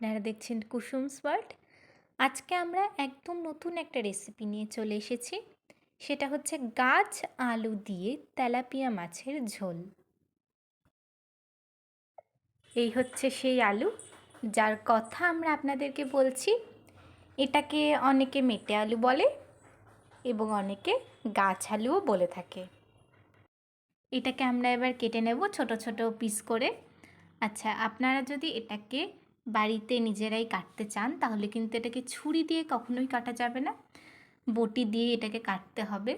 আপনারা দেখছেন কুসুমস ওয়ার্ল্ড। আজকে আমরা একদম নতুন একটা রেসিপি নিয়ে চলে এসেছি। সেটা হচ্ছে গাছ আলু দিয়ে তেলাপিয়া মাছের ঝোল। এই হচ্ছে সেই আলু যার কথা আমরা আপনাদেরকে বলছি। এটাকে অনেকে মেটে আলু বলে এবং অনেকে গাছ আলুও বলে থাকে। এটাকে আমরা এবার কেটে নেব ছোট ছোট পিস করে। আচ্ছা, আপনারা যদি এটাকে বাড়িতে নিজেরাই কাটতে চান তাহলে কিন্তু এটাকে ছুরি দিয়ে কখনোই কাটা যাবে না, বটি দিয়ে এটাকে কাটতে হবে।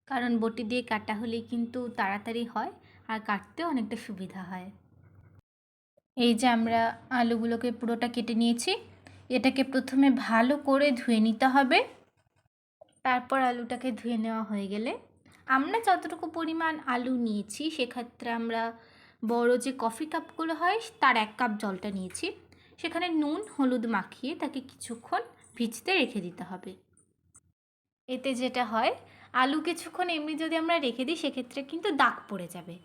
কারণ বটি দিয়ে কাটা হলেই কিন্তু তাড়াতাড়ি হয় আর কাটতেও অনেকটা সুবিধা হয়। এই যে আমরা আলুগুলোকে পুরোটা কেটে নিয়েছি। এটাকে প্রথমে ভালো করে ধুয়ে নিতে হবে। তারপর আলুটাকে ধুয়ে নেওয়া হয়ে গেলে আমরা যতটুকু পরিমাণ আলু নিয়েছি সেক্ষেত্রে আমরা বড় যে কফি কাপগুলো হয় তার 1 কাপ জলটা নিয়েছি। সেখানে নুন হলুদ মাখিয়ে তাকে কিছুক্ষণ ভিজতে রেখে দিতে হবে। এতে যেটা হয়, আলু কিছুক্ষণ এমনি যদি আমরা রেখে দিই সেক্ষেত্রে কিন্তু দাগ পড়ে যাবে।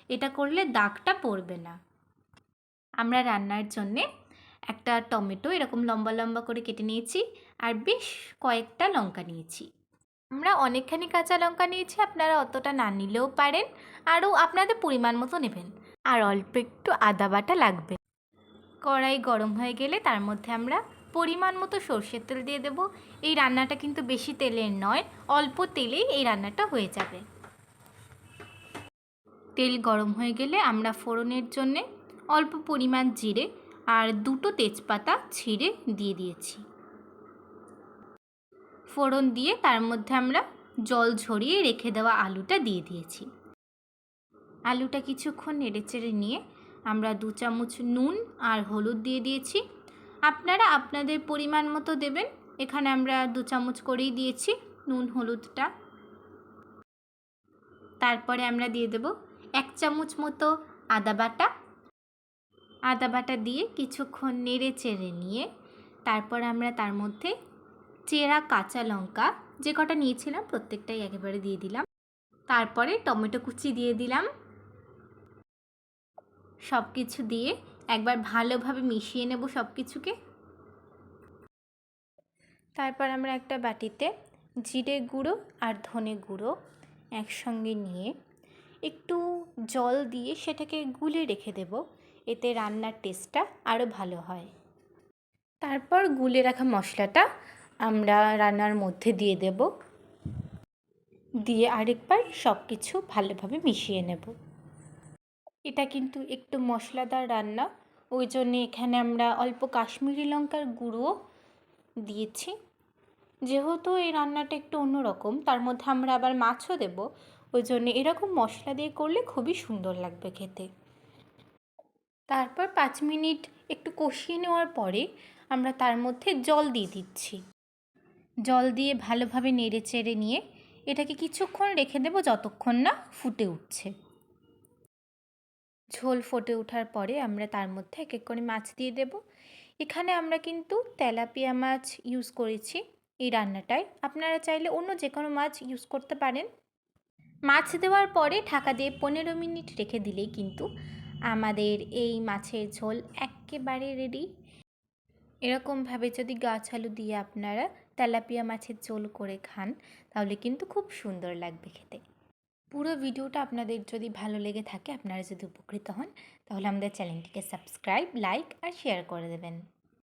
এটা করলে দাগটা পড়বে না। আমরা রান্নার জন্যে একটা টমেটো এরকম লম্বা লম্বা করে কেটে নিয়েছি আর বেশ কয়েকটা লঙ্কা নিয়েছি। আমরা অনেকখানি কাঁচা লঙ্কা নিয়েছি, আপনারা অতটা না নিলেও পারেন, আরও আপনাদের পরিমাণ মতো নেবেন। আর অল্প একটু আদা বাটা লাগবে। কড়াই গরম হয়ে গেলে তার মধ্যে আমরা পরিমাণ মতো সর্ষের তেল দিয়ে দেব। এই রান্নাটা কিন্তু বেশি তেলের নয়, অল্প তেলেই এই রান্নাটা হয়ে যাবে। তেল গরম হয়ে গেলে আমরা ফোড়নের জন্যে অল্প পরিমাণ জিরে আর 2টো তেজপাতা ছিঁড়ে দিয়ে দিয়েছি। ফোড়ন দিয়ে তার মধ্যে আমরা জল ঝরিয়ে রেখে দেওয়া আলুটা দিয়ে দিয়েছি। আলুটা কিছুক্ষণ নেড়েচেড়ে নিয়ে আমরা 2 চামচ নুন আর হলুদ দিয়ে দিয়েছি। আপনারা আপনাদের পরিমাণ মতো দেবেন। এখানে আমরা 2 চামচ করেই দিয়েছি নুন হলুদটা। তারপরে আমরা দিয়ে দেব 1 চামচ মতো আদা বাটা। আদা বাটা দিয়ে কিছুক্ষণ নেড়ে চেড়ে নিয়ে তারপর আমরা তার মধ্যে চেরা কাঁচা লঙ্কা যে কটা নিয়েছিলাম প্রত্যেকটাই একেবারে দিয়ে দিলাম। তারপরে টমেটো কুচি দিয়ে দিলাম। সব কিছু দিয়ে একবার ভালোভাবে মিশিয়ে নেব সব কিছুকে। তারপর আমরা একটা বাটিতে জিরে গুঁড়ো আর ধনে গুঁড়ো একসঙ্গে নিয়ে একটু জল দিয়ে সেটাকে গুলে রেখে দেব। এতে রান্নার টেস্টটা আরও ভালো হয়। তারপর গুলে রাখা মশলাটা আমরা রান্নার মধ্যে দিয়ে দেব, দিয়ে আরেকবার সব কিছু ভালোভাবে মিশিয়ে নেব। এটা কিন্তু একটু মশলাদার রান্না, ওই জন্যে এখানে আমরা অল্প কাশ্মীরি লঙ্কার গুঁড়ো দিয়েছি। যেহেতু এই রান্নাটা একটু অন্যরকম, তার মধ্যে আমরা আবার মাছও দেব, ওই জন্যে এরকম মশলা দিয়ে করলে খুবই সুন্দর লাগবে খেতে। তারপর 5 মিনিট একটু কষিয়ে নেওয়ার পরে আমরা তার মধ্যে জল দিয়ে দিচ্ছি। জল দিয়ে ভালোভাবে নেড়ে চেড়ে নিয়ে এটাকে কিছুক্ষণ রেখে দেব যতক্ষণ না ফুটে উঠছে। ঝোল ফুটে ওঠার পরে আমরা তার মধ্যে এক এক করে মাছ দিয়ে দেব। এখানে আমরা কিন্তু তেলাপিয়া মাছ ইউজ করেছি এই রান্নাটায়। আপনারা চাইলে অন্য যে কোনো মাছ ইউজ করতে পারেন। মাছ দেওয়ার পরে ঢাকা দিয়ে 15 মিনিট রেখে দিলেই কিন্তু আমাদের এই মাছের ঝোল একেবারে রেডি। এরকমভাবে যদি গাছ আলু দিয়ে আপনারা তেলাপিয়া মাছের ঝোল করে খান তাহলে কিন্তু খুব সুন্দর লাগবে খেতে। পুরো ভিডিওটা আপনাদের যদি ভালো লেগে থাকে, আপনারা যদি উপকৃত হন, তাহলে আমাদের চ্যানেলটিকে সাবস্ক্রাইব, লাইক আর শেয়ার করে দেবেন।